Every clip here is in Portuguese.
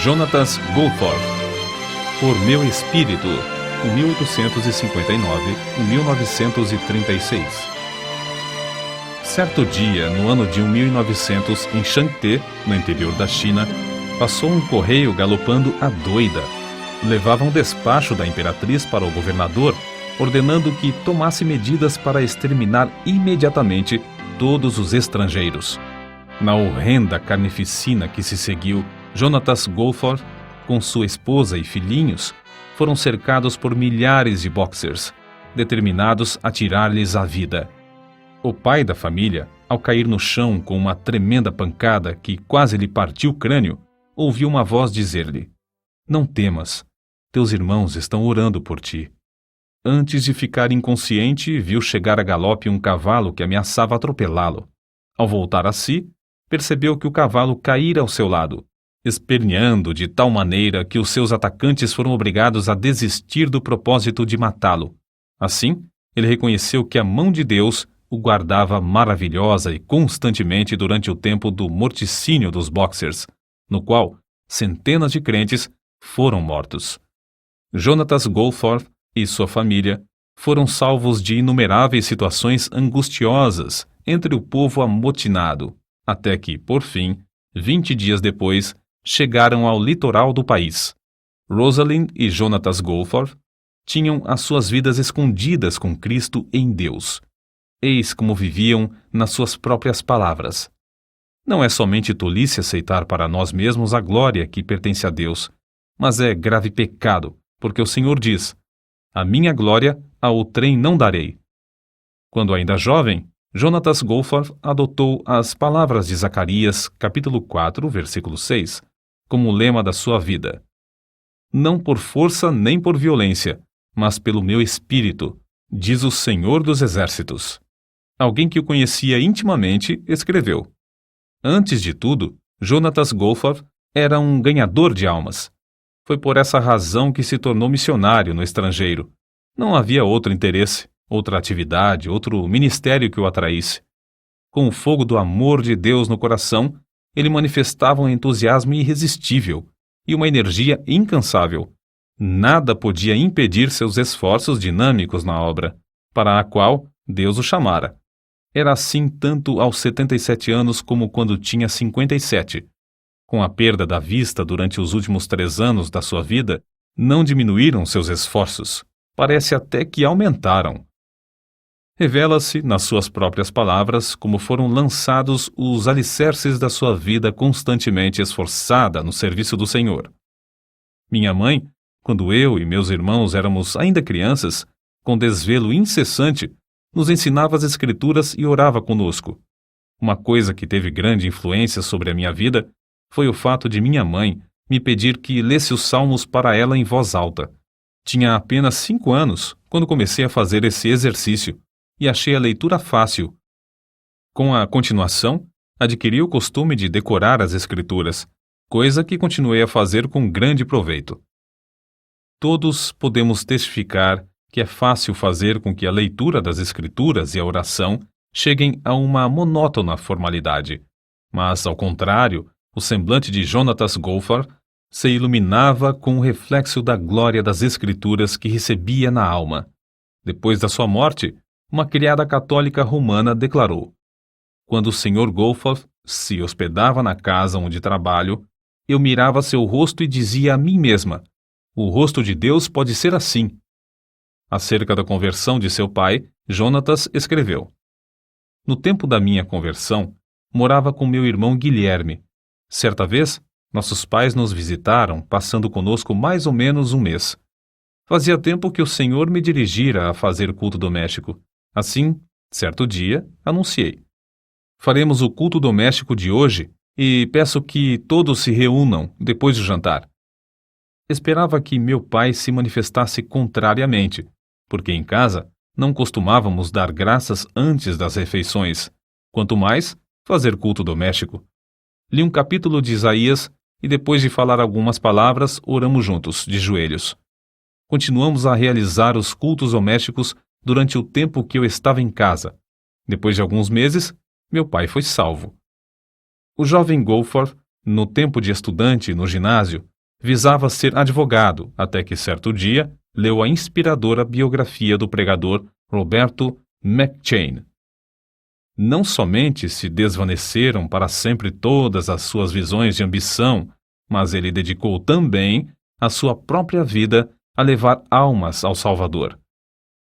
Jonatas Goforth, Por Meu Espírito, 1859-1936. Certo dia, no ano de 1900, em Changte, no interior da China, passou um correio galopando à doida. Levava um despacho da imperatriz para o governador, ordenando que tomasse medidas para exterminar imediatamente todos os estrangeiros. Na horrenda carnificina que se seguiu, Jonatas Goforth, com sua esposa e filhinhos, foram cercados por milhares de boxers, determinados a tirar-lhes a vida. O pai da família, ao cair no chão com uma tremenda pancada que quase lhe partiu o crânio, ouviu uma voz dizer-lhe: "Não temas, teus irmãos estão orando por ti." Antes de ficar inconsciente, viu chegar a galope um cavalo que ameaçava atropelá-lo. Ao voltar a si, percebeu que o cavalo caíra ao seu lado, esperneando de tal maneira que os seus atacantes foram obrigados a desistir do propósito de matá-lo. Assim, ele reconheceu que a mão de Deus o guardava maravilhosa e constantemente durante o tempo do morticínio dos boxers, no qual centenas de crentes foram mortos. Jonatas Goforth e sua família foram salvos de inumeráveis situações angustiosas entre o povo amotinado, até que, por fim, 20 dias depois, chegaram ao litoral do país. Rosalind e Jonatas Goforth tinham as suas vidas escondidas com Cristo em Deus. Eis como viviam nas suas próprias palavras. Não é somente tolice aceitar para nós mesmos a glória que pertence a Deus, mas é grave pecado, porque o Senhor diz: "A minha glória a outrem não darei." Quando ainda jovem, Jonatas Goforth adotou as palavras de Zacarias, capítulo 4, versículo 6, como lema da sua vida: "Não por força nem por violência, mas pelo meu espírito, diz o Senhor dos Exércitos." Alguém que o conhecia intimamente escreveu: "Antes de tudo, Jonatas Goforth era um ganhador de almas. Foi por essa razão que se tornou missionário no estrangeiro. Não havia outro interesse, outra atividade, outro ministério que o atraísse. Com o fogo do amor de Deus no coração, ele manifestava um entusiasmo irresistível e uma energia incansável. Nada podia impedir seus esforços dinâmicos na obra, para a qual Deus o chamara. Era assim tanto aos 77 anos como quando tinha 57. Com a perda da vista durante os últimos 3 anos da sua vida, não diminuíram seus esforços. Parece até que aumentaram. Revela-se, nas suas próprias palavras, como foram lançados os alicerces da sua vida constantemente esforçada no serviço do Senhor. Minha mãe, quando eu e meus irmãos éramos ainda crianças, com desvelo incessante, nos ensinava as Escrituras e orava conosco. Uma coisa que teve grande influência sobre a minha vida foi o fato de minha mãe me pedir que lesse os salmos para ela em voz alta. Tinha apenas 5 anos quando comecei a fazer esse exercício e achei a leitura fácil. Com a continuação, adquiri o costume de decorar as Escrituras, coisa que continuei a fazer com grande proveito. Todos podemos testificar que é fácil fazer com que a leitura das Escrituras e a oração cheguem a uma monótona formalidade, mas, ao contrário, o semblante de Jonatas Goforth se iluminava com o reflexo da glória das Escrituras que recebia na alma. Depois da sua morte, uma criada católica romana declarou: "Quando o Sr. Goforth se hospedava na casa onde trabalho, eu mirava seu rosto e dizia a mim mesma: o rosto de Deus pode ser assim." Acerca da conversão de seu pai, Jonatas escreveu: "No tempo da minha conversão, morava com meu irmão Guilherme. Certa vez, nossos pais nos visitaram, passando conosco mais ou menos um mês. Fazia tempo que o Senhor me dirigira a fazer culto doméstico. Assim, certo dia, anunciei: faremos o culto doméstico de hoje e peço que todos se reúnam depois do jantar. Esperava que meu pai se manifestasse contrariamente, porque em casa não costumávamos dar graças antes das refeições, quanto mais fazer culto doméstico. Li um capítulo de Isaías e depois de falar algumas palavras, oramos juntos, de joelhos. Continuamos a realizar os cultos domésticos durante o tempo que eu estava em casa. Depois de alguns meses, meu pai foi salvo." O jovem Goforth, no tempo de estudante no ginásio, visava ser advogado, até que certo dia leu a inspiradora biografia do pregador Roberto McCheyne. Não somente se desvaneceram para sempre todas as suas visões de ambição, mas ele dedicou também a sua própria vida a levar almas ao Salvador.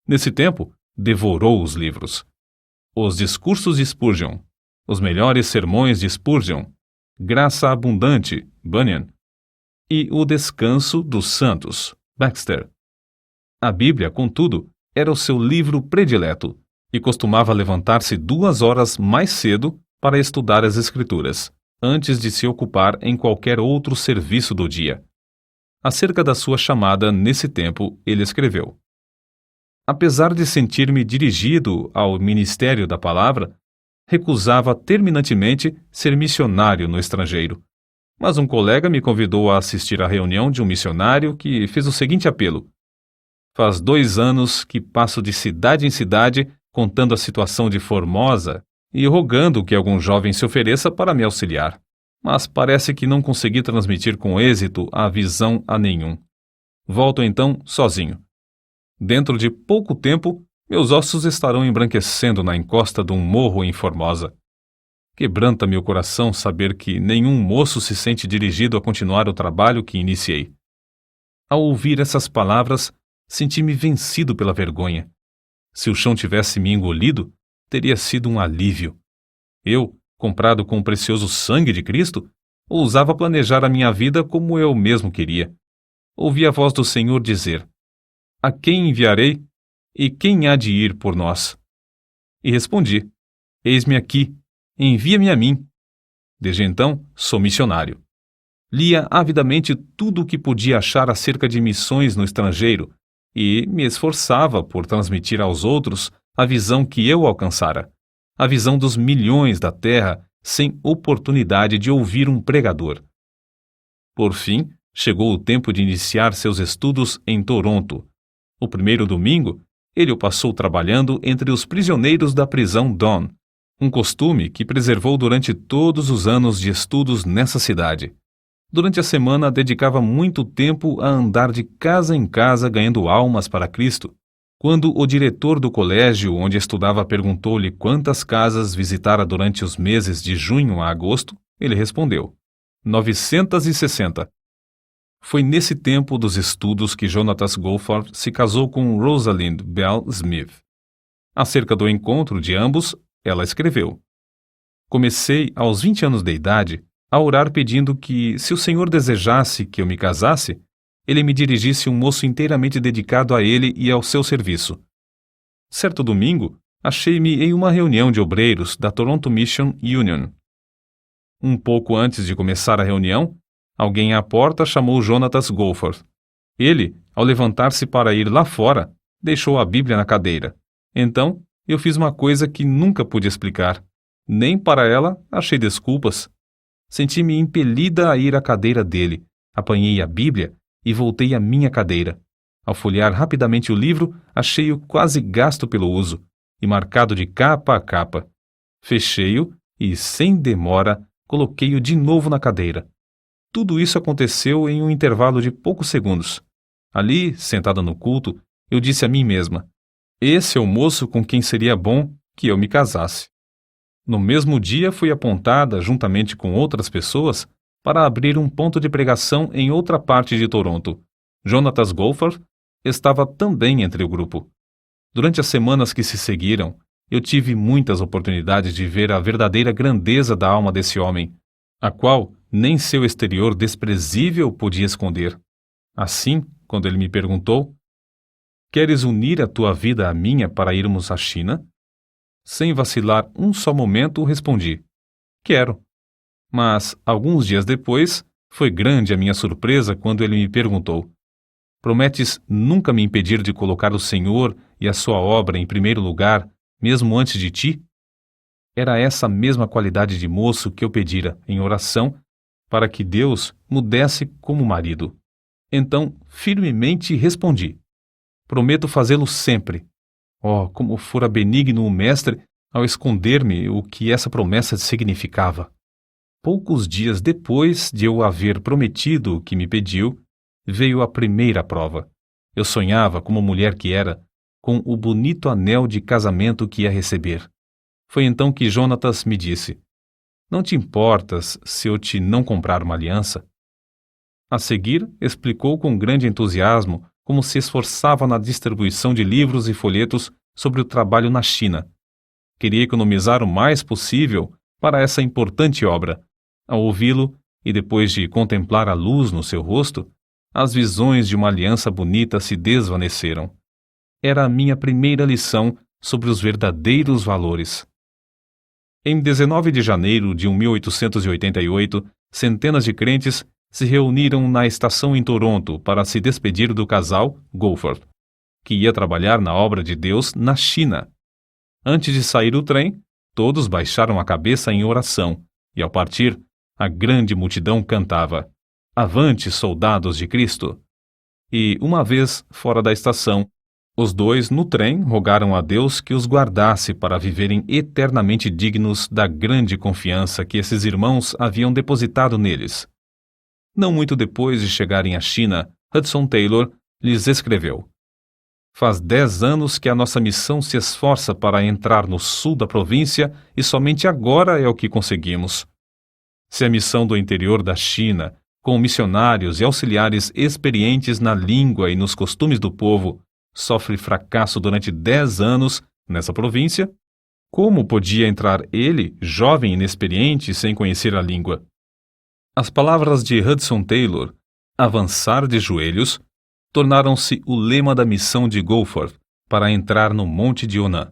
Nesse tempo, devorou os livros. Os discursos de Spurgeon, os melhores sermões de Spurgeon, Graça Abundante, Bunyan, e O Descanso dos Santos, Baxter. A Bíblia, contudo, era o seu livro predileto e costumava levantar-se 2 horas mais cedo para estudar as Escrituras, antes de se ocupar em qualquer outro serviço do dia. Acerca da sua chamada nesse tempo, ele escreveu: apesar de sentir-me dirigido ao ministério da palavra, recusava terminantemente ser missionário no estrangeiro. Mas um colega me convidou a assistir à reunião de um missionário que fez o seguinte apelo: faz 2 anos que passo de cidade em cidade contando a situação de Formosa e rogando que algum jovem se ofereça para me auxiliar. Mas parece que não consegui transmitir com êxito a visão a nenhum. Volto então sozinho. Dentro de pouco tempo, meus ossos estarão embranquecendo na encosta de um morro em Formosa. Quebranta-me o coração saber que nenhum moço se sente dirigido a continuar o trabalho que iniciei. Ao ouvir essas palavras, senti-me vencido pela vergonha. Se o chão tivesse me engolido, teria sido um alívio. Eu, comprado com o precioso sangue de Cristo, ousava planejar a minha vida como eu mesmo queria. Ouvi a voz do Senhor dizer: a quem enviarei? E quem há de ir por nós? E respondi: eis-me aqui, envia-me a mim. Desde então, sou missionário. Lia avidamente tudo o que podia achar acerca de missões no estrangeiro e me esforçava por transmitir aos outros a visão que eu alcançara, a visão dos milhões da terra sem oportunidade de ouvir um pregador. Por fim, chegou o tempo de iniciar seus estudos em Toronto. O primeiro domingo, ele o passou trabalhando entre os prisioneiros da prisão Don, um costume que preservou durante todos os anos de estudos nessa cidade. Durante a semana, dedicava muito tempo a andar de casa em casa ganhando almas para Cristo. Quando o diretor do colégio onde estudava perguntou-lhe quantas casas visitara durante os meses de junho a agosto, ele respondeu: 960. Foi nesse tempo dos estudos que Jonatas Goforth se casou com Rosalind Bell Smith. Acerca do encontro de ambos, ela escreveu: comecei, aos 20 anos de idade, a orar pedindo que, se o Senhor desejasse que eu me casasse, ele me dirigisse um moço inteiramente dedicado a ele e ao seu serviço. Certo domingo, achei-me em uma reunião de obreiros da Toronto Mission Union. Um pouco antes de começar a reunião, alguém à porta chamou Jonatas Goforth. Ele, ao levantar-se para ir lá fora, deixou a Bíblia na cadeira. Então, eu fiz uma coisa que nunca pude explicar. Nem para ela achei desculpas. Senti-me impelida a ir à cadeira dele, apanhei a Bíblia e voltei à minha cadeira. Ao folhear rapidamente o livro, achei-o quase gasto pelo uso e marcado de capa a capa. Fechei-o e, sem demora, coloquei-o de novo na cadeira. Tudo isso aconteceu em um intervalo de poucos segundos. Ali, sentada no culto, eu disse a mim mesma: esse é o moço com quem seria bom que eu me casasse. No mesmo dia fui apontada, juntamente com outras pessoas, para abrir um ponto de pregação em outra parte de Toronto. Jonatas Goforth estava também entre o grupo. Durante as semanas que se seguiram, eu tive muitas oportunidades de ver a verdadeira grandeza da alma desse homem, a qual nem seu exterior desprezível podia esconder. Assim, quando ele me perguntou: queres unir a tua vida à minha para irmos à China? Sem vacilar um só momento, respondi: quero. Mas, alguns dias depois, foi grande a minha surpresa quando ele me perguntou: prometes nunca me impedir de colocar o Senhor e a sua obra em primeiro lugar, mesmo antes de ti? Era essa mesma qualidade de moço que eu pedira, em oração, para que Deus me desse como marido. Então, firmemente respondi: prometo fazê-lo sempre. Oh, como fora benigno o mestre ao esconder-me o que essa promessa significava. Poucos dias depois de eu haver prometido o que me pediu, veio a primeira prova. Eu sonhava, como mulher que era, com o bonito anel de casamento que ia receber. Foi então que Jonatas me disse: "Não te importas se eu te não comprar uma aliança?" A seguir, explicou com grande entusiasmo como se esforçava na distribuição de livros e folhetos sobre o trabalho na China. Queria economizar o mais possível para essa importante obra. Ao ouvi-lo, e depois de contemplar a luz no seu rosto, as visões de uma aliança bonita se desvaneceram. Era a minha primeira lição sobre os verdadeiros valores. Em 19 de janeiro de 1888, centenas de crentes se reuniram na estação em Toronto para se despedir do casal Goforth, que ia trabalhar na obra de Deus na China. Antes de sair do trem, todos baixaram a cabeça em oração, e ao partir, a grande multidão cantava: "Avante, soldados de Cristo!" E, uma vez fora da estação, os dois, no trem, rogaram a Deus que os guardasse para viverem eternamente dignos da grande confiança que esses irmãos haviam depositado neles. Não muito depois de chegarem à China, Hudson Taylor lhes escreveu: "Faz 10 anos que a nossa missão se esforça para entrar no sul da província e somente agora é o que conseguimos. Se a missão do interior da China, com missionários e auxiliares experientes na língua e nos costumes do povo, sofre fracasso durante 10 anos nessa província, como podia entrar ele, jovem e inexperiente, sem conhecer a língua?" As palavras de Hudson Taylor, "avançar de joelhos", tornaram-se o lema da missão de Goforth para entrar no Monte de Onan.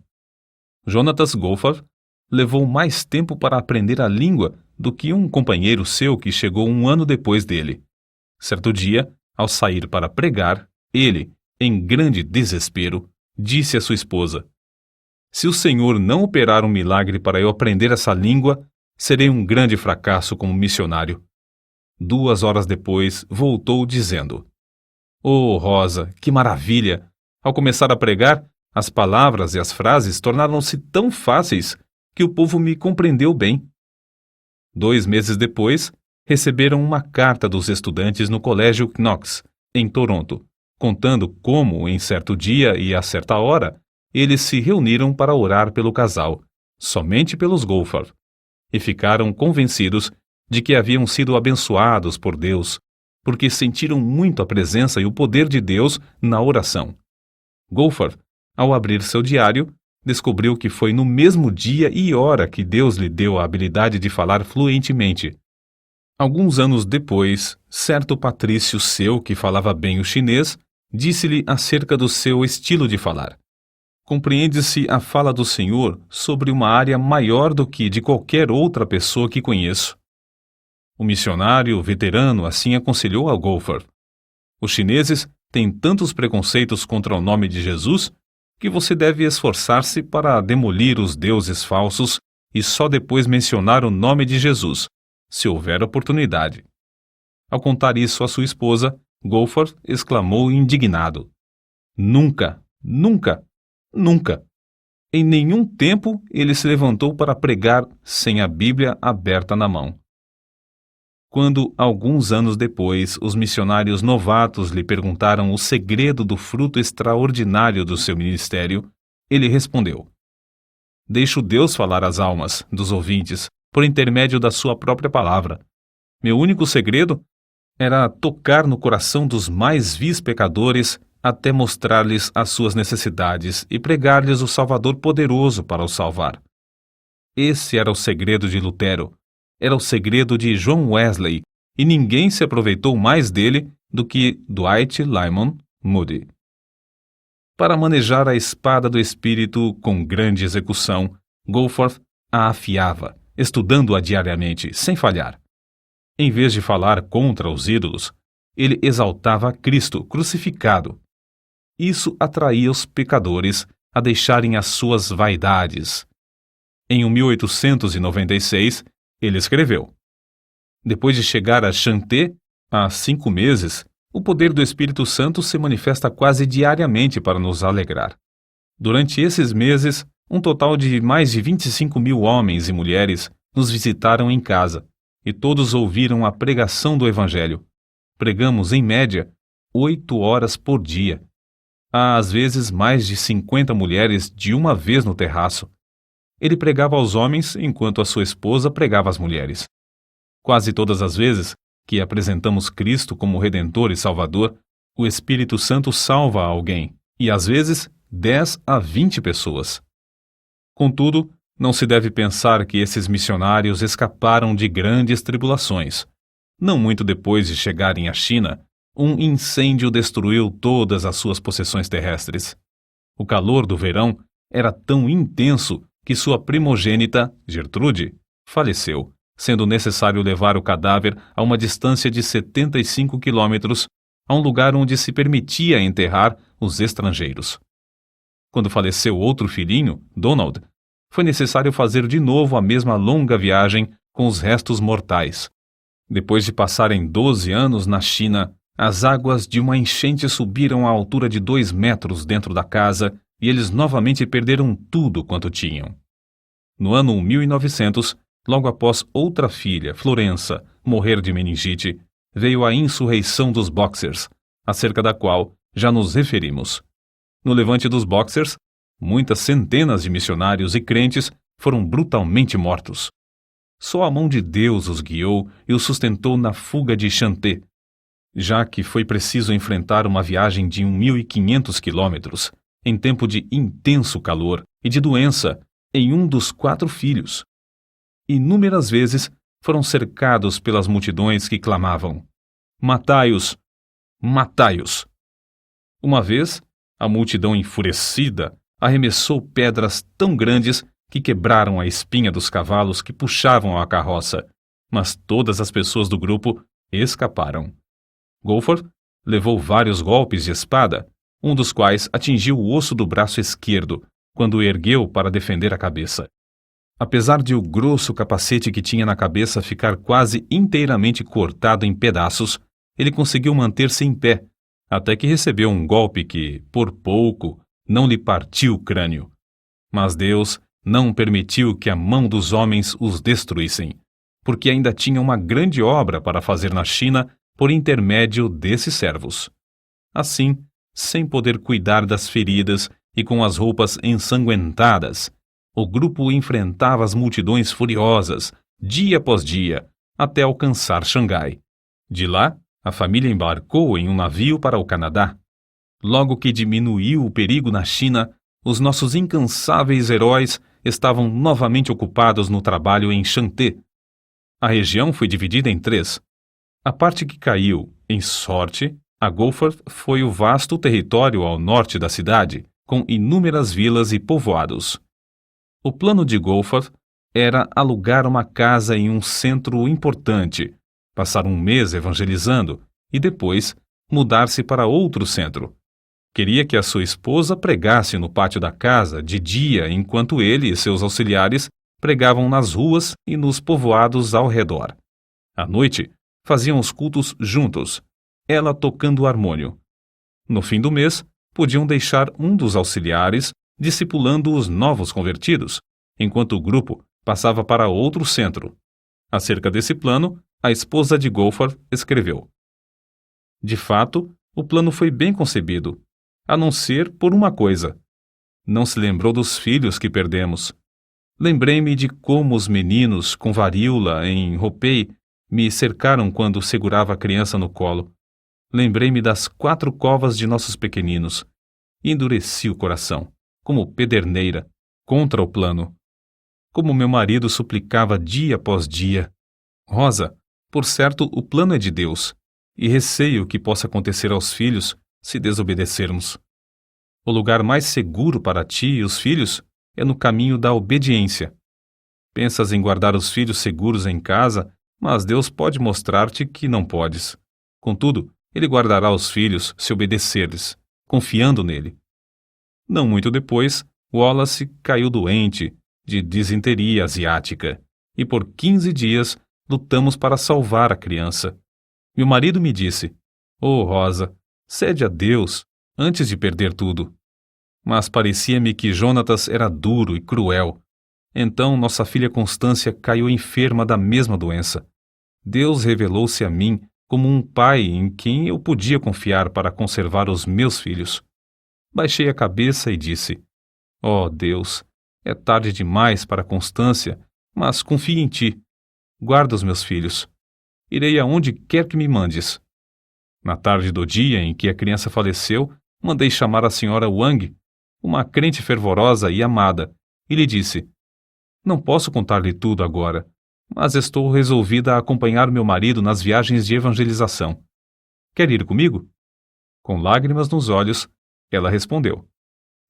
Jonatas Goforth levou mais tempo para aprender a língua do que um companheiro seu que chegou 1 ano depois dele. Certo dia, ao sair para pregar, ele, em grande desespero, disse à sua esposa: "Se o Senhor não operar um milagre para eu aprender essa língua, serei um grande fracasso como missionário." 2 horas depois, voltou dizendo: "Oh, Rosa, que maravilha! Ao começar a pregar, as palavras e as frases tornaram-se tão fáceis que o povo me compreendeu bem." 2 meses depois, receberam uma carta dos estudantes no Colégio Knox, em Toronto, contando como, em certo dia e a certa hora, eles se reuniram para orar pelo casal, somente pelos Goforth, e ficaram convencidos de que haviam sido abençoados por Deus, porque sentiram muito a presença e o poder de Deus na oração. Goforth, ao abrir seu diário, descobriu que foi no mesmo dia e hora que Deus lhe deu a habilidade de falar fluentemente. Alguns anos depois, certo patrício seu que falava bem o chinês disse-lhe acerca do seu estilo de falar: "Compreende-se a fala do Senhor sobre uma área maior do que de qualquer outra pessoa que conheço." O missionário veterano assim aconselhou a Goforth: "Os chineses têm tantos preconceitos contra o nome de Jesus que você deve esforçar-se para demolir os deuses falsos e só depois mencionar o nome de Jesus, se houver oportunidade." Ao contar isso à sua esposa, Goforth exclamou indignado: "Nunca, nunca, nunca! Em nenhum tempo ele se levantou para pregar sem a Bíblia aberta na mão." Quando, alguns anos depois, os missionários novatos lhe perguntaram o segredo do fruto extraordinário do seu ministério, ele respondeu: "Deixo Deus falar às almas dos ouvintes por intermédio da sua própria palavra. Meu único segredo era tocar no coração dos mais vis pecadores até mostrar-lhes as suas necessidades e pregar-lhes o Salvador poderoso para os salvar." Esse era o segredo de Lutero. Era o segredo de John Wesley, e ninguém se aproveitou mais dele do que Dwight Lyman Moody. Para manejar a espada do Espírito com grande execução, Goforth a afiava, estudando-a diariamente, sem falhar. Em vez de falar contra os ídolos, ele exaltava Cristo crucificado. Isso atraía os pecadores a deixarem as suas vaidades. Em 1896, ele escreveu: "Depois de chegar a Shanté, há 5 meses, o poder do Espírito Santo se manifesta quase diariamente para nos alegrar. Durante esses meses, um total de mais de 25.000 homens e mulheres nos visitaram em casa, e todos ouviram a pregação do Evangelho. Pregamos, em média, 8 horas por dia. Há, às vezes, mais de 50 mulheres de uma vez no terraço. Ele pregava aos homens enquanto a sua esposa pregava às mulheres. Quase todas as vezes que apresentamos Cristo como Redentor e Salvador, o Espírito Santo salva alguém, e às vezes 10 a 20 pessoas. Contudo, não se deve pensar que esses missionários escaparam de grandes tribulações. Não muito depois de chegarem à China, um incêndio destruiu todas as suas possessões terrestres. O calor do verão era tão intenso que sua primogênita, Gertrude, faleceu, sendo necessário levar o cadáver a uma distância de 75 quilômetros, a um lugar onde se permitia enterrar os estrangeiros. Quando faleceu outro filhinho, Donald, foi necessário fazer de novo a mesma longa viagem com os restos mortais. Depois de passarem 12 anos na China, as águas de uma enchente subiram à altura de 2 metros dentro da casa e eles novamente perderam tudo quanto tinham. No ano 1900, logo após outra filha, Florença, morrer de meningite, veio a insurreição dos Boxers, acerca da qual já nos referimos. No levante dos Boxers, muitas centenas de missionários e crentes foram brutalmente mortos. Só a mão de Deus os guiou e os sustentou na fuga de Chanté, já que foi preciso enfrentar uma viagem de 1.500 quilômetros, em tempo de intenso calor e de doença, em um dos 4 filhos. Inúmeras vezes foram cercados pelas multidões que clamavam: "Matai-os! Matai-os!" Uma vez, a multidão enfurecida arremessou pedras tão grandes que quebraram a espinha dos cavalos que puxavam a carroça, mas todas as pessoas do grupo escaparam. Goforth levou vários golpes de espada, um dos quais atingiu o osso do braço esquerdo, quando o ergueu para defender a cabeça. Apesar de o grosso capacete que tinha na cabeça ficar quase inteiramente cortado em pedaços, ele conseguiu manter-se em pé, até que recebeu um golpe que, por pouco, não lhe partiu o crânio. Mas Deus não permitiu que a mão dos homens os destruíssem, porque ainda tinha uma grande obra para fazer na China por intermédio desses servos. Assim, sem poder cuidar das feridas e com as roupas ensanguentadas, o grupo enfrentava as multidões furiosas, dia após dia, até alcançar Xangai. De lá, a família embarcou em um navio para o Canadá. Logo que diminuiu o perigo na China, os nossos incansáveis heróis estavam novamente ocupados no trabalho em Chanté. A região foi dividida em 3. A parte que caiu, em sorte, a Goforth foi o vasto território ao norte da cidade, com inúmeras vilas e povoados. O plano de Goforth era alugar uma casa em um centro importante, passar um mês evangelizando e depois mudar-se para outro centro. Queria que a sua esposa pregasse no pátio da casa de dia enquanto ele e seus auxiliares pregavam nas ruas e nos povoados ao redor. À noite, faziam os cultos juntos, ela tocando o harmônio. No fim do mês, podiam deixar um dos auxiliares discipulando os novos convertidos, enquanto o grupo passava para outro centro. Acerca desse plano, a esposa de Goforth escreveu: "De fato, o plano foi bem concebido, a não ser por uma coisa. Não se lembrou dos filhos que perdemos. Lembrei-me de como os meninos com varíola em Ropei me cercaram quando segurava a criança no colo. Lembrei-me das 4 covas de nossos pequeninos. E endureci o coração, como pederneira, contra o plano. Como meu marido suplicava dia após dia: Rosa, por certo, o plano é de Deus, e receio que possa acontecer aos filhos se desobedecermos. O lugar mais seguro para ti e os filhos é no caminho da obediência. Pensas em guardar os filhos seguros em casa, mas Deus pode mostrar-te que não podes. Contudo, Ele guardará os filhos se obedecer-lhes, confiando nele." Não muito depois, Wallace caiu doente de disenteria asiática, e por 15 dias lutamos para salvar a criança. Meu marido me disse: "Oh, Rosa, cede a Deus antes de perder tudo." Mas parecia-me que Jonatas era duro e cruel. Então nossa filha Constância caiu enferma da mesma doença. Deus revelou-se a mim como um pai em quem eu podia confiar para conservar os meus filhos. Baixei a cabeça e disse: ó Deus, é tarde demais para a constância, mas confio em ti. Guarda os meus filhos. Irei aonde quer que me mandes. Na tarde do dia em que a criança faleceu, mandei chamar a senhora Wang, uma crente fervorosa e amada, e lhe disse: não posso contar-lhe tudo agora, mas estou resolvida a acompanhar meu marido nas viagens de evangelização. Quer ir comigo? Com lágrimas nos olhos, ela respondeu: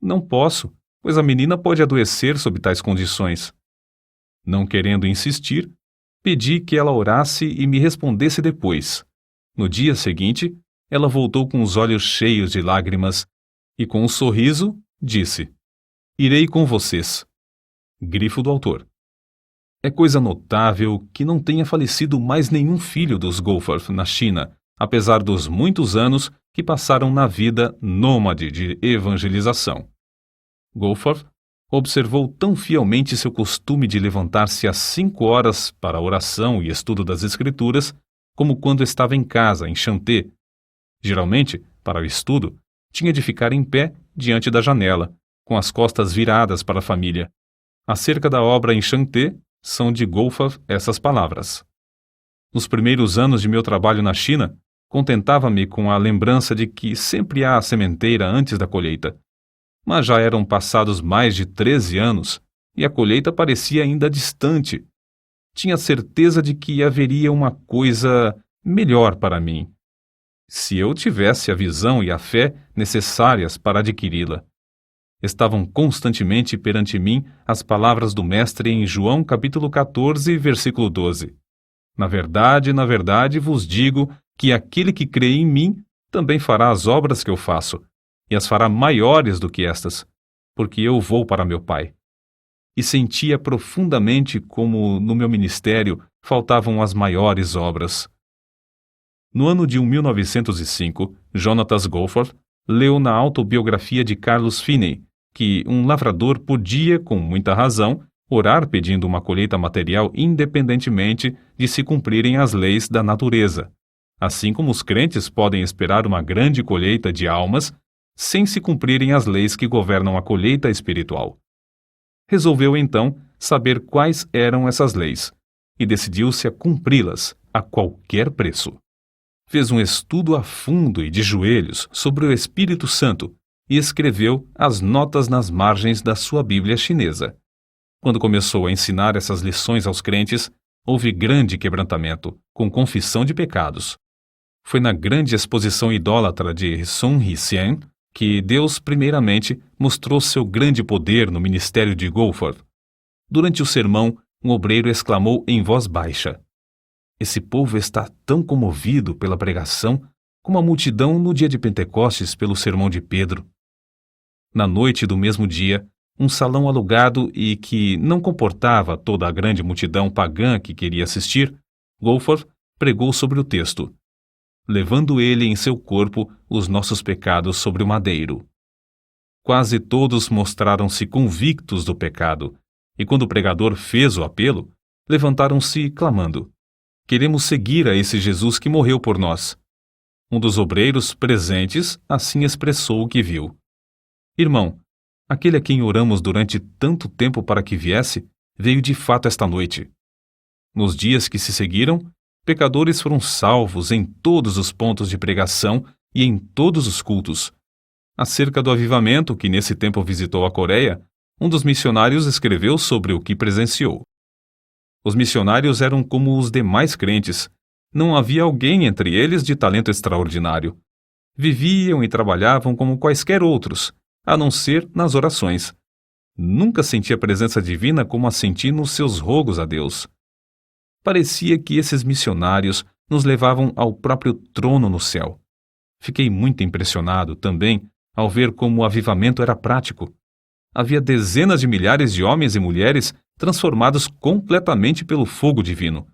não posso, pois a menina pode adoecer sob tais condições. Não querendo insistir, pedi que ela orasse e me respondesse depois. No dia seguinte, ela voltou com os olhos cheios de lágrimas e, com um sorriso, disse: irei com vocês. Grifo do autor. É coisa notável que não tenha falecido mais nenhum filho dos Goforth na China, apesar dos muitos anos que passaram na vida nômade de evangelização. Goforth observou tão fielmente seu costume de levantar-se às 5 horas para a oração e estudo das Escrituras, como quando estava em casa, em Chanté. Geralmente, para o estudo, tinha de ficar em pé diante da janela, com as costas viradas para a família. Acerca da obra em Chanté, são de Goforth essas palavras: nos primeiros anos de meu trabalho na China, contentava-me com a lembrança de que sempre há a sementeira antes da colheita. Mas já eram passados mais de 13 anos e a colheita parecia ainda distante. Tinha certeza de que haveria uma coisa melhor para mim, se eu tivesse a visão e a fé necessárias para adquiri-la. Estavam constantemente perante mim as palavras do Mestre em João capítulo 14, versículo 12. Na verdade vos digo que aquele que crê em mim também fará as obras que eu faço, e as fará maiores do que estas, porque eu vou para meu Pai. E sentia profundamente como no meu ministério faltavam as maiores obras. No ano de 1905, Jonatas Goforth leu na autobiografia de Carlos Finney que um lavrador podia, com muita razão, orar pedindo uma colheita material independentemente de se cumprirem as leis da natureza, assim como os crentes podem esperar uma grande colheita de almas sem se cumprirem as leis que governam a colheita espiritual. Resolveu, então, saber quais eram essas leis e decidiu-se a cumpri-las a qualquer preço. Fez um estudo a fundo e de joelhos sobre o Espírito Santo e escreveu as notas nas margens da sua Bíblia chinesa. Quando começou a ensinar essas lições aos crentes, houve grande quebrantamento, com confissão de pecados. Foi na grande exposição idólatra de Sun Yat-sen que Deus primeiramente mostrou seu grande poder no ministério de Goforth. Durante o sermão, um obreiro exclamou em voz baixa: esse povo está tão comovido pela pregação como a multidão no dia de Pentecostes pelo sermão de Pedro. Na noite do mesmo dia, um salão alugado e que não comportava toda a grande multidão pagã que queria assistir, Goforth pregou sobre o texto: levando ele em seu corpo os nossos pecados sobre o madeiro. Quase todos mostraram-se convictos do pecado, e quando o pregador fez o apelo, levantaram-se clamando: queremos seguir a esse Jesus que morreu por nós. Um dos obreiros presentes assim expressou o que viu: irmão, aquele a quem oramos durante tanto tempo para que viesse, veio de fato esta noite. Nos dias que se seguiram, pecadores foram salvos em todos os pontos de pregação e em todos os cultos. Acerca do avivamento que nesse tempo visitou a Coreia, um dos missionários escreveu sobre o que presenciou. Os missionários eram como os demais crentes. Não havia alguém entre eles de talento extraordinário. Viviam e trabalhavam como quaisquer outros, a não ser nas orações. Nunca senti a presença divina como a senti nos seus rogos a Deus. Parecia que esses missionários nos levavam ao próprio trono no céu. Fiquei muito impressionado também ao ver como o avivamento era prático. Havia dezenas de milhares de homens e mulheres transformados completamente pelo fogo divino.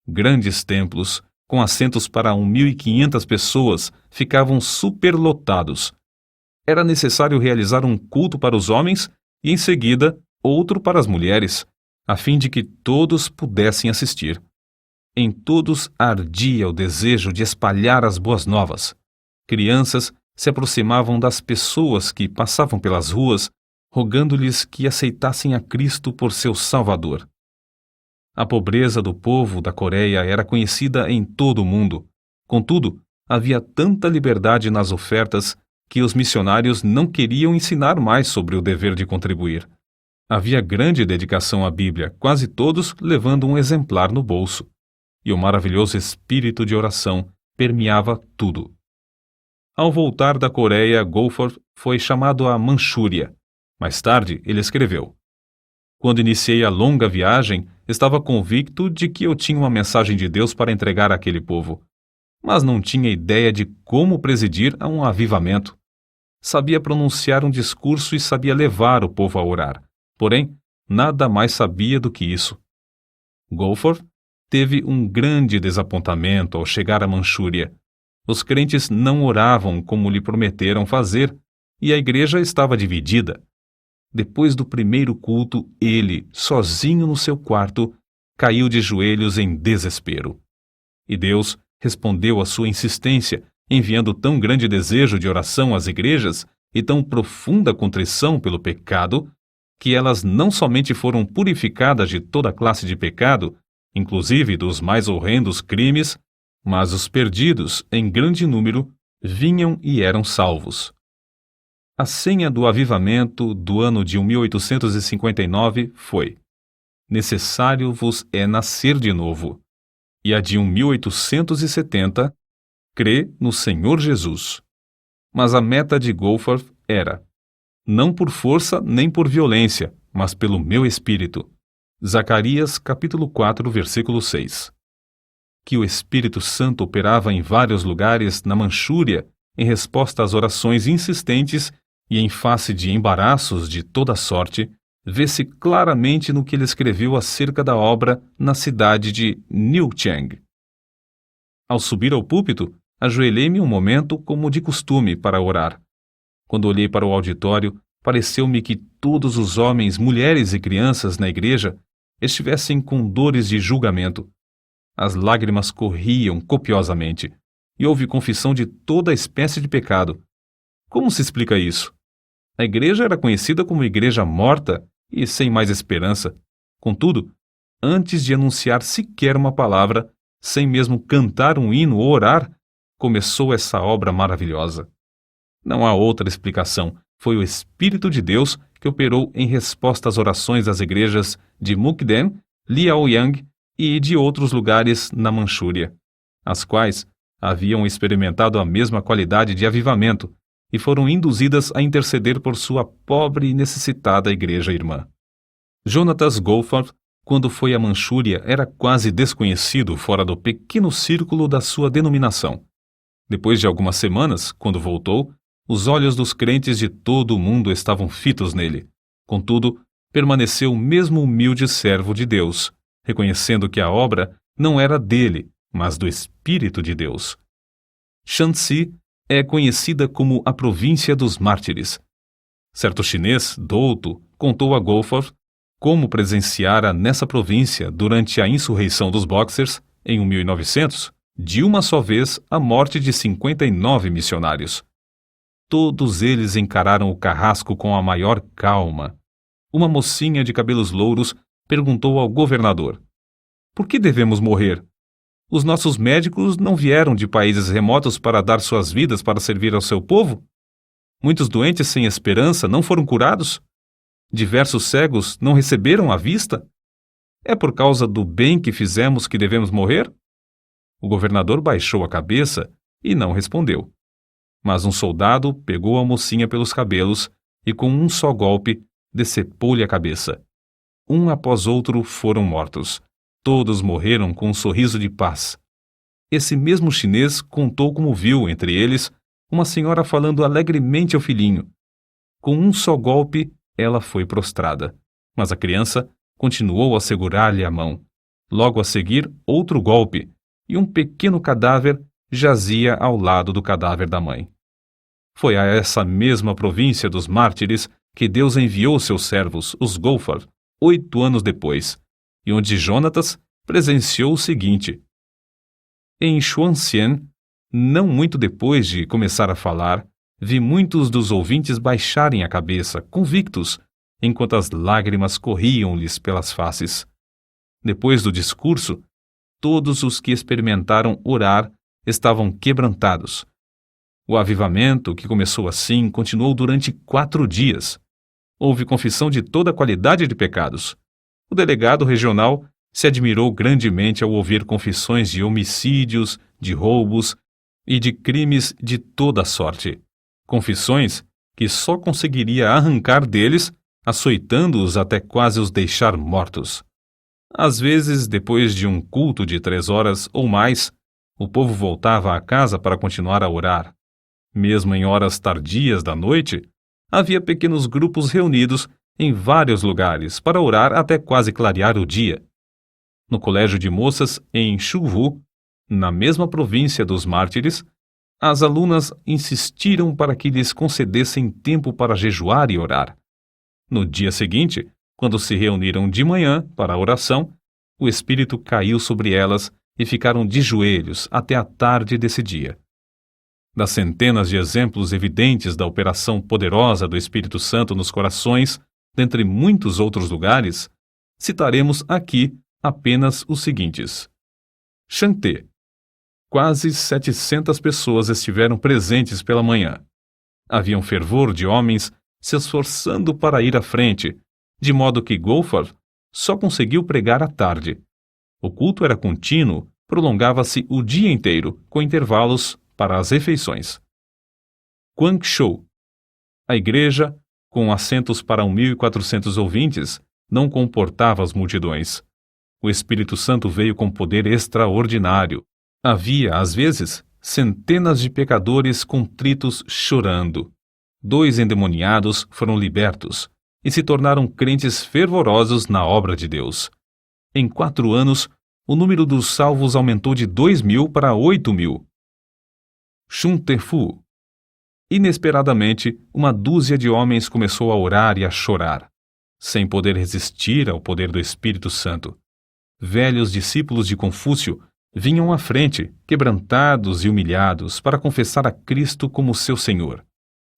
Grandes templos, com assentos para 1.500 pessoas, ficavam superlotados. Era necessário realizar um culto para os homens e, em seguida, outro para as mulheres, a fim de que todos pudessem assistir. Em todos ardia o desejo de espalhar as boas novas. Crianças se aproximavam das pessoas que passavam pelas ruas, rogando-lhes que aceitassem a Cristo por seu Salvador. A pobreza do povo da Coreia era conhecida em todo o mundo. Contudo, havia tanta liberdade nas ofertas que os missionários não queriam ensinar mais sobre o dever de contribuir. Havia grande dedicação à Bíblia, quase todos levando um exemplar no bolso. E o maravilhoso espírito de oração permeava tudo. Ao voltar da Coreia, Goforth foi chamado à Manchúria. Mais tarde, ele escreveu: "Quando iniciei a longa viagem, estava convicto de que eu tinha uma mensagem de Deus para entregar àquele povo, mas não tinha ideia de como presidir a um avivamento. Sabia pronunciar um discurso e sabia levar o povo a orar, porém, nada mais sabia do que isso." Goforth teve um grande desapontamento ao chegar à Manchúria. Os crentes não oravam como lhe prometeram fazer, e a igreja estava dividida. Depois do primeiro culto, ele, sozinho no seu quarto, caiu de joelhos em desespero. E Deus respondeu à sua insistência, enviando tão grande desejo de oração às igrejas e tão profunda contrição pelo pecado, que elas não somente foram purificadas de toda classe de pecado, inclusive dos mais horrendos crimes, mas os perdidos, em grande número, vinham e eram salvos. A senha do avivamento do ano de 1859 foi: "Necessário vos é nascer de novo." E a de 1870, "Crê no Senhor Jesus." Mas a meta de Goforth era: "Não por força nem por violência, mas pelo meu espírito." Zacarias capítulo 4, versículo 6. Que o Espírito Santo operava em vários lugares na Manchúria em resposta às orações insistentes e em face de embaraços de toda sorte, vê-se claramente no que ele escreveu acerca da obra na cidade de Niuchang. Ao subir ao púlpito, ajoelhei-me um momento como de costume para orar. Quando olhei para o auditório, pareceu-me que todos os homens, mulheres e crianças na igreja estivessem com dores de julgamento. As lágrimas corriam copiosamente, e houve confissão de toda espécie de pecado. Como se explica isso? A igreja era conhecida como igreja morta e sem mais esperança. Contudo, antes de anunciar sequer uma palavra, sem mesmo cantar um hino ou orar, começou essa obra maravilhosa. Não há outra explicação. Foi o Espírito de Deus que operou em resposta às orações das igrejas de Mukden, Liaoyang e de outros lugares na Manchúria, as quais haviam experimentado a mesma qualidade de avivamento e foram induzidas a interceder por sua pobre e necessitada igreja irmã. Jonatas Goforth, quando foi à Manchúria, era quase desconhecido fora do pequeno círculo da sua denominação. Depois de algumas semanas, quando voltou, os olhos dos crentes de todo o mundo estavam fitos nele. Contudo, permaneceu o mesmo humilde servo de Deus, reconhecendo que a obra não era dele, mas do Espírito de Deus. Shanxi é conhecida como a província dos mártires. Certo chinês, douto, contou a Goforth como presenciara nessa província, durante a insurreição dos Boxers, em 1900, de uma só vez a morte de 59 missionários. Todos eles encararam o carrasco com a maior calma. Uma mocinha de cabelos louros perguntou ao governador: "Por que devemos morrer? Os nossos médicos não vieram de países remotos para dar suas vidas para servir ao seu povo? Muitos doentes sem esperança não foram curados? Diversos cegos não receberam a vista? É por causa do bem que fizemos que devemos morrer?" O governador baixou a cabeça e não respondeu. Mas um soldado pegou a mocinha pelos cabelos e, com um só golpe, decepou-lhe a cabeça. Um após outro foram mortos. Todos morreram com um sorriso de paz. Esse mesmo chinês contou como viu, entre eles, uma senhora falando alegremente ao filhinho. Com um só golpe, ela foi prostrada, mas a criança continuou a segurar-lhe a mão. Logo a seguir, outro golpe, e um pequeno cadáver jazia ao lado do cadáver da mãe. Foi a essa mesma província dos mártires que Deus enviou seus servos, os Goforth, 8 anos depois, e onde Jonatas presenciou o seguinte: Em Xuanxian, não muito depois de começar a falar, vi muitos dos ouvintes baixarem a cabeça, convictos, enquanto as lágrimas corriam-lhes pelas faces. Depois do discurso, todos os que experimentaram orar estavam quebrantados. O avivamento, que começou assim, continuou durante 4 dias. Houve confissão de toda a qualidade de pecados. O delegado regional se admirou grandemente ao ouvir confissões de homicídios, de roubos e de crimes de toda sorte. Confissões que só conseguiria arrancar deles, açoitando-os até quase os deixar mortos. Às vezes, depois de um culto de 3 horas ou mais, o povo voltava à casa para continuar a orar. Mesmo em horas tardias da noite, havia pequenos grupos reunidos em vários lugares para orar até quase clarear o dia. No colégio de moças em Shuvu, na mesma província dos mártires, as alunas insistiram para que lhes concedessem tempo para jejuar e orar. No dia seguinte, quando se reuniram de manhã para a oração, o Espírito caiu sobre elas e ficaram de joelhos até a tarde desse dia. Das centenas de exemplos evidentes da operação poderosa do Espírito Santo nos corações, dentre muitos outros lugares, citaremos aqui apenas os seguintes. Xanté. Quase 700 pessoas estiveram presentes pela manhã. Havia um fervor de homens se esforçando para ir à frente, de modo que Goforth só conseguiu pregar à tarde. O culto era contínuo, prolongava-se o dia inteiro, com intervalos para as refeições. Guangzhou. A igreja, com assentos para 1.400 ouvintes, não comportava as multidões. O Espírito Santo veio com poder extraordinário. Havia, às vezes, centenas de pecadores contritos chorando. 2 endemoniados foram libertos e se tornaram crentes fervorosos na obra de Deus. Em 4 anos, o número dos salvos aumentou de 2.000 para 8.000. Xuntefu. Inesperadamente, uma dúzia de homens começou a orar e a chorar, sem poder resistir ao poder do Espírito Santo. Velhos discípulos de Confúcio vinham à frente, quebrantados e humilhados, para confessar a Cristo como seu Senhor.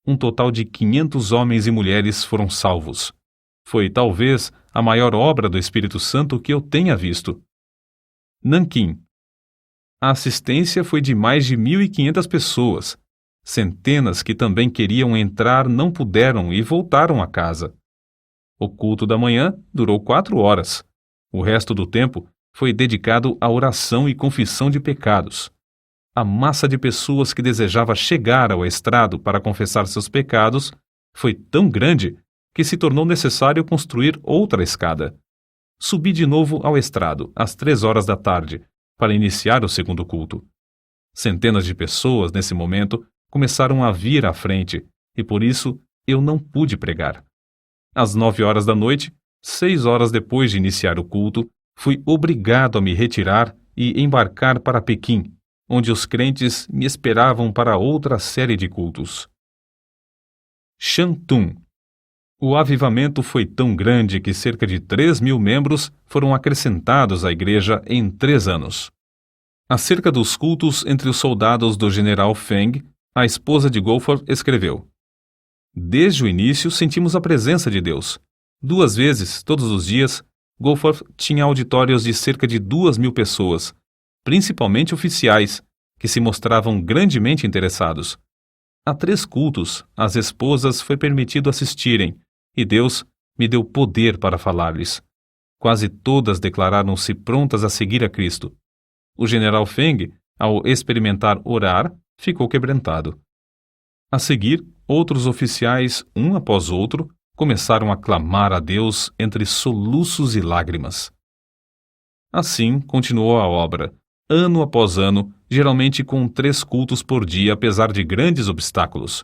Um total de 500 homens e mulheres foram salvos. Foi, talvez, a maior obra do Espírito Santo que eu tenha visto. Nanquim. A assistência foi de mais de 1.500 pessoas. Centenas que também queriam entrar não puderam e voltaram a casa. O culto da manhã durou 4 horas. O resto do tempo foi dedicado à oração e confissão de pecados. A massa de pessoas que desejava chegar ao estrado para confessar seus pecados foi tão grande que se tornou necessário construir outra escada. Subi de novo ao estrado, às 3 horas da tarde, para iniciar o segundo culto. Centenas de pessoas, nesse momento, começaram a vir à frente, e por isso eu não pude pregar. Às 9 horas da noite, 6 horas depois de iniciar o culto, fui obrigado a me retirar e embarcar para Pequim, onde os crentes me esperavam para outra série de cultos. Shantung. O avivamento foi tão grande que cerca de 3.000 membros foram acrescentados à igreja em 3 anos. Acerca dos cultos entre os soldados do general Feng, a esposa de Goforth escreveu: Desde o início sentimos a presença de Deus. 2 vezes, todos os dias, Goforth tinha auditórios de cerca de 2.000 pessoas, principalmente oficiais, que se mostravam grandemente interessados. A 3 cultos, às esposas foi permitido assistirem, e Deus me deu poder para falar-lhes. Quase todas declararam-se prontas a seguir a Cristo. O general Feng, ao experimentar orar, ficou quebrantado. A seguir, outros oficiais, um após outro, começaram a clamar a Deus entre soluços e lágrimas. Assim continuou a obra, ano após ano, geralmente com 3 cultos por dia, apesar de grandes obstáculos.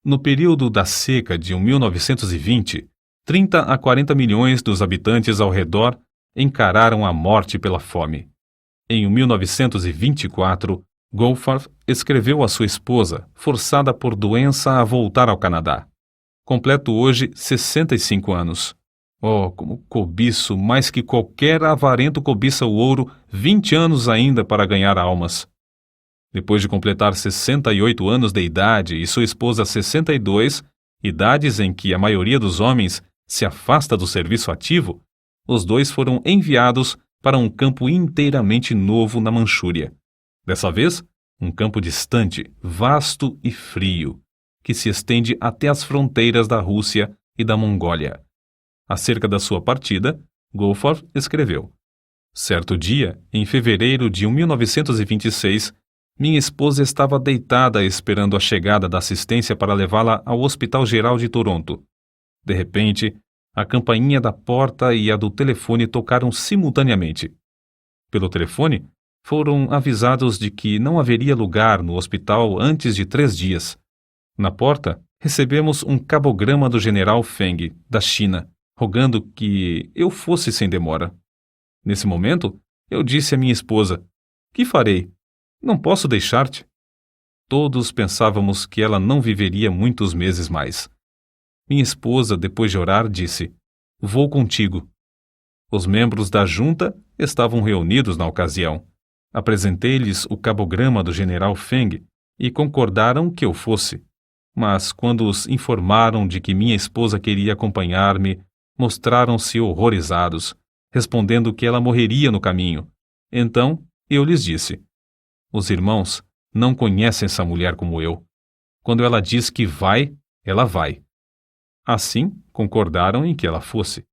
No período da seca de 1920, 30 a 40 milhões dos habitantes ao redor encararam a morte pela fome. Em 1924, Goforth escreveu à sua esposa, forçada por doença a voltar ao Canadá. Completo hoje 65 anos. Oh, como cobiço, mais que qualquer avarento cobiça o ouro, 20 anos ainda para ganhar almas. Depois de completar 68 anos de idade e sua esposa 62, idades em que a maioria dos homens se afasta do serviço ativo, os dois foram enviados para um campo inteiramente novo na Manchúria. Dessa vez, um campo distante, vasto e frio, que se estende até as fronteiras da Rússia e da Mongólia. Acerca da sua partida, Goforth escreveu: certo dia, em fevereiro de 1926, minha esposa estava deitada esperando a chegada da assistência para levá-la ao Hospital Geral de Toronto. De repente, a campainha da porta e a do telefone tocaram simultaneamente. Pelo telefone, foram avisados de que não haveria lugar no hospital antes de 3 dias. Na porta, recebemos um cabograma do general Feng, da China, rogando que eu fosse sem demora. Nesse momento, eu disse à minha esposa: que farei? Não posso deixar-te. Todos pensávamos que ela não viveria muitos meses mais. Minha esposa, depois de orar, disse: vou contigo. Os membros da junta estavam reunidos na ocasião. Apresentei-lhes o cabograma do general Feng e concordaram que eu fosse. Mas, quando os informaram de que minha esposa queria acompanhar-me, mostraram-se horrorizados, respondendo que ela morreria no caminho. Então, eu lhes disse: os irmãos não conhecem essa mulher como eu. Quando ela diz que vai, ela vai. Assim, concordaram em que ela fosse.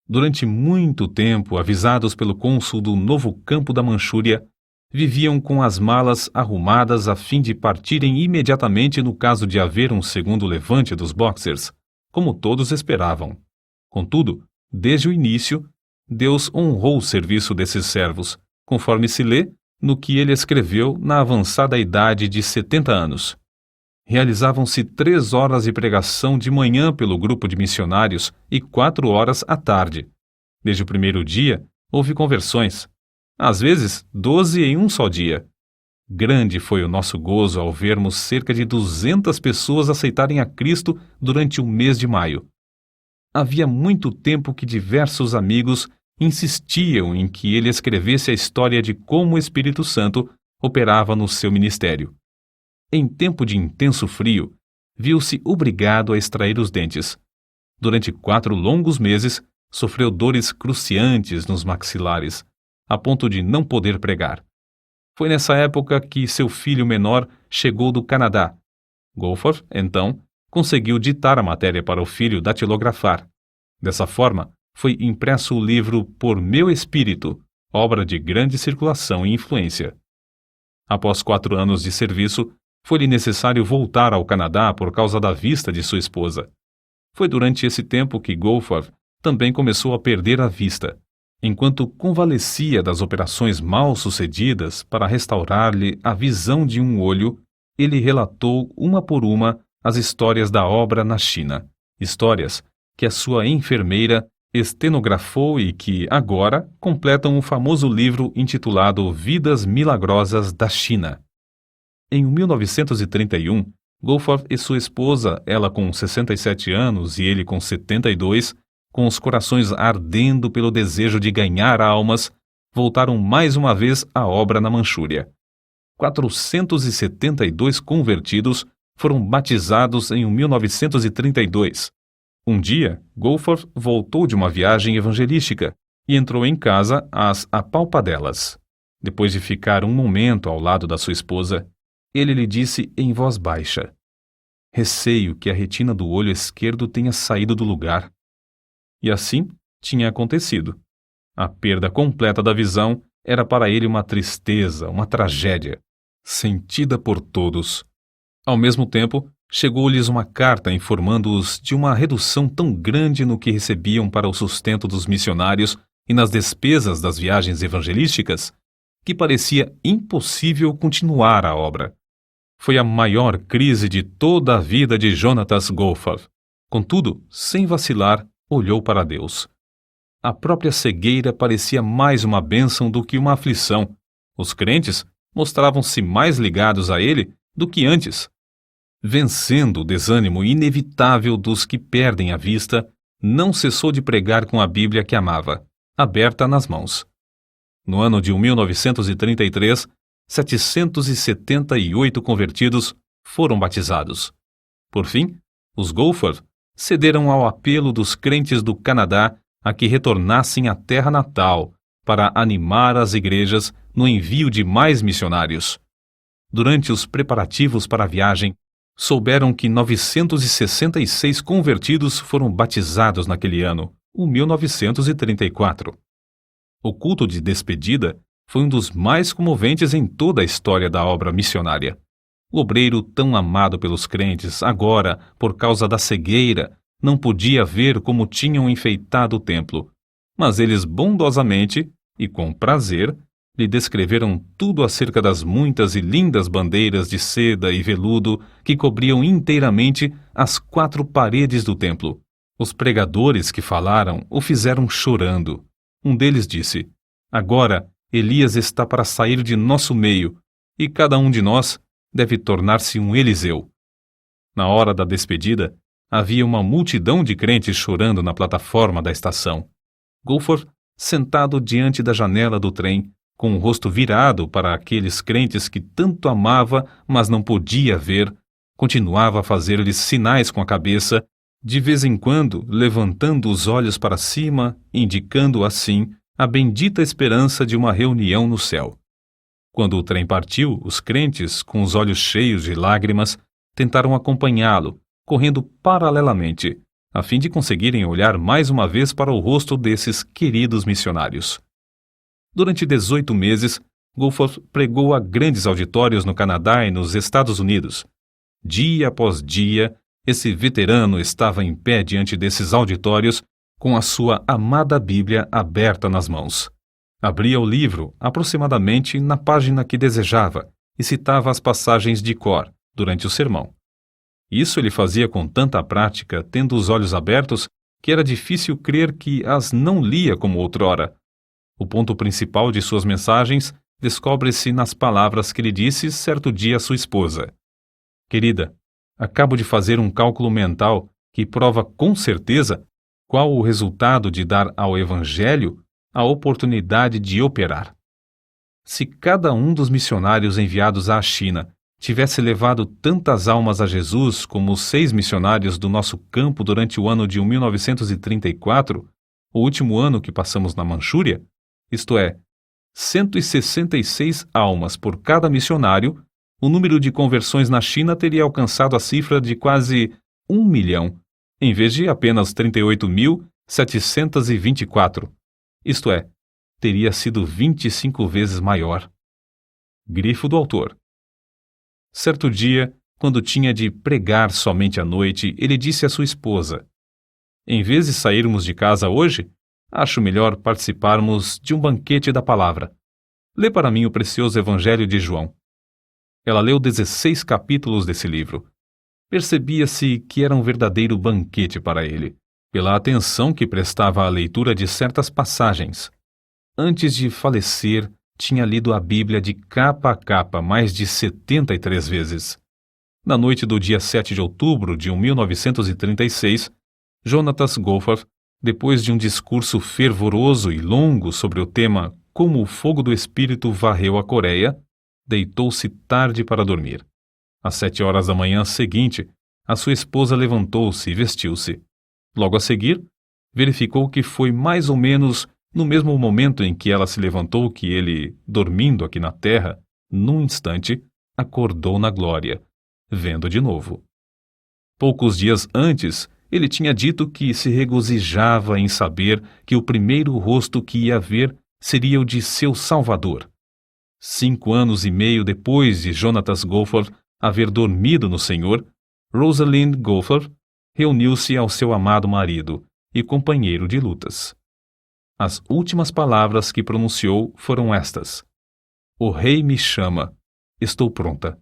Durante muito tempo, avisados pelo cônsul do novo campo da Manchúria, viviam com as malas arrumadas a fim de partirem imediatamente no caso de haver um segundo levante dos Boxers, como todos esperavam. Contudo, desde o início, Deus honrou o serviço desses servos, conforme se lê no que ele escreveu na avançada idade de 70 anos. Realizavam-se 3 horas de pregação de manhã pelo grupo de missionários e 4 horas à tarde. Desde o primeiro dia, houve conversões. Às vezes, 12 em um só dia. Grande foi o nosso gozo ao vermos cerca de 200 pessoas aceitarem a Cristo durante o mês de maio. Havia muito tempo que diversos amigos insistiam em que ele escrevesse a história de como o Espírito Santo operava no seu ministério. Em tempo de intenso frio, viu-se obrigado a extrair os dentes. Durante 4 longos meses, sofreu dores cruciantes nos maxilares, a ponto de não poder pregar. Foi nessa época que seu filho menor chegou do Canadá. Goforth, então, conseguiu ditar a matéria para o filho datilografar. Dessa forma, foi impresso o livro Por Meu Espírito, obra de grande circulação e influência. Após 4 anos de serviço, foi-lhe necessário voltar ao Canadá por causa da vista de sua esposa. Foi durante esse tempo que Goforth também começou a perder a vista. Enquanto convalescia das operações mal sucedidas para restaurar-lhe a visão de um olho, ele relatou uma por uma as histórias da obra na China, histórias que a sua enfermeira estenografou e que, agora, completam o famoso livro intitulado Vidas Milagrosas da China. Em 1931, Goforth e sua esposa, ela com 67 anos e ele com 72, com os corações ardendo pelo desejo de ganhar almas, voltaram mais uma vez à obra na Manchúria. 472 convertidos foram batizados em 1932. Um dia, Goforth voltou de uma viagem evangelística e entrou em casa às apalpadelas. Depois de ficar um momento ao lado da sua esposa, ele lhe disse em voz baixa: receio que a retina do olho esquerdo tenha saído do lugar. E assim tinha acontecido. A perda completa da visão era para ele uma tristeza, uma tragédia, sentida por todos. Ao mesmo tempo, chegou-lhes uma carta informando-os de uma redução tão grande no que recebiam para o sustento dos missionários e nas despesas das viagens evangelísticas, que parecia impossível continuar a obra. Foi a maior crise de toda a vida de Jonatas Goforth. Contudo, sem vacilar, olhou para Deus. A própria cegueira parecia mais uma bênção do que uma aflição. Os crentes mostravam-se mais ligados a ele do que antes. Vencendo o desânimo inevitável dos que perdem a vista, não cessou de pregar com a Bíblia que amava, aberta nas mãos. No ano de 1933, 778 convertidos foram batizados. Por fim, os Goforth cederam ao apelo dos crentes do Canadá a que retornassem à terra natal para animar as igrejas no envio de mais missionários. Durante os preparativos para a viagem, souberam que 966 convertidos foram batizados naquele ano, o 1934. O culto de despedida foi um dos mais comoventes em toda a história da obra missionária. O obreiro tão amado pelos crentes, agora, por causa da cegueira, não podia ver como tinham enfeitado o templo, mas eles bondosamente e com prazer lhe descreveram tudo acerca das muitas e lindas bandeiras de seda e veludo que cobriam inteiramente as 4 paredes do templo. Os pregadores que falaram o fizeram chorando. Um deles disse: "Agora Elias está para sair de nosso meio, e cada um de nós deve tornar-se um Eliseu." Na hora da despedida, havia uma multidão de crentes chorando na plataforma da estação. Goforth, sentado diante da janela do trem, com o rosto virado para aqueles crentes que tanto amava, mas não podia ver, continuava a fazer-lhes sinais com a cabeça, de vez em quando levantando os olhos para cima, indicando assim a bendita esperança de uma reunião no céu. Quando o trem partiu, os crentes, com os olhos cheios de lágrimas, tentaram acompanhá-lo, correndo paralelamente, a fim de conseguirem olhar mais uma vez para o rosto desses queridos missionários. Durante 18 meses, Goforth pregou a grandes auditórios no Canadá e nos Estados Unidos. Dia após dia, esse veterano estava em pé diante desses auditórios, com a sua amada Bíblia aberta nas mãos. Abria o livro aproximadamente na página que desejava e citava as passagens de cor durante o sermão. Isso ele fazia com tanta prática, tendo os olhos abertos, que era difícil crer que as não lia como outrora. O ponto principal de suas mensagens descobre-se nas palavras que lhe disse certo dia a sua esposa: "Querida, acabo de fazer um cálculo mental que prova com certeza qual o resultado de dar ao Evangelho a oportunidade de operar. Se cada um dos missionários enviados à China tivesse levado tantas almas a Jesus como os 6 missionários do nosso campo durante o ano de 1934, o último ano que passamos na Manchúria, isto é, 166 almas por cada missionário, o número de conversões na China teria alcançado a cifra de quase 1 milhão, em vez de apenas 38.724. Isto é, teria sido 25 vezes maior." Grifo do autor. Certo dia, quando tinha de pregar somente à noite, ele disse à sua esposa: "Em vez de sairmos de casa hoje, acho melhor participarmos de um banquete da palavra. Lê para mim o precioso Evangelho de João." Ela leu 16 capítulos desse livro. Percebia-se que era um verdadeiro banquete para ele, pela atenção que prestava à leitura de certas passagens. Antes de falecer, tinha lido a Bíblia de capa a capa mais de 73 vezes. Na noite do dia 7 de outubro de 1936, Jonatas Goforth, depois de um discurso fervoroso e longo sobre o tema Como o Fogo do Espírito Varreu a Coreia, deitou-se tarde para dormir. Às 7 horas da manhã seguinte, a sua esposa levantou-se e vestiu-se. Logo a seguir, verificou que foi mais ou menos no mesmo momento em que ela se levantou que ele, dormindo aqui na terra, num instante, acordou na glória, vendo de novo. Poucos dias antes, ele tinha dito que se regozijava em saber que o primeiro rosto que ia ver seria o de seu Salvador. 5 anos e meio depois de Jonatas Goforth haver dormido no Senhor, Rosalind Goforth reuniu-se ao seu amado marido e companheiro de lutas. As últimas palavras que pronunciou foram estas: "O rei me chama, estou pronta."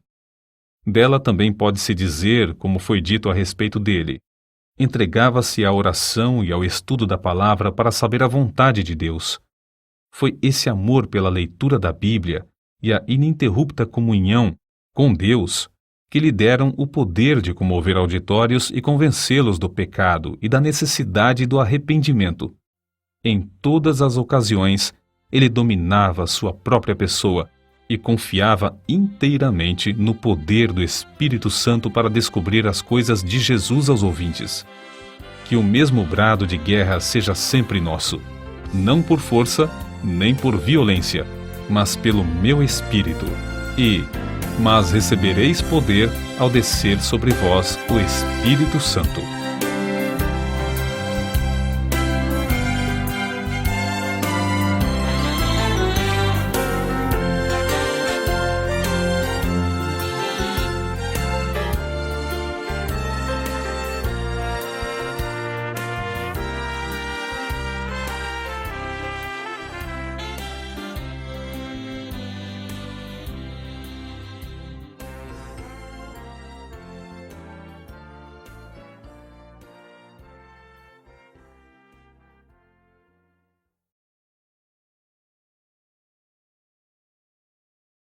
Dela também pode-se dizer, como foi dito a respeito dele, entregava-se à oração e ao estudo da palavra para saber a vontade de Deus. Foi esse amor pela leitura da Bíblia e a ininterrupta comunhão com Deus que lhe deram o poder de comover auditórios e convencê-los do pecado e da necessidade do arrependimento. Em todas as ocasiões, ele dominava sua própria pessoa e confiava inteiramente no poder do Espírito Santo para descobrir as coisas de Jesus aos ouvintes. Que o mesmo brado de guerra seja sempre nosso, não por força, nem por violência, mas pelo meu Espírito. Mas recebereis poder ao descer sobre vós o Espírito Santo.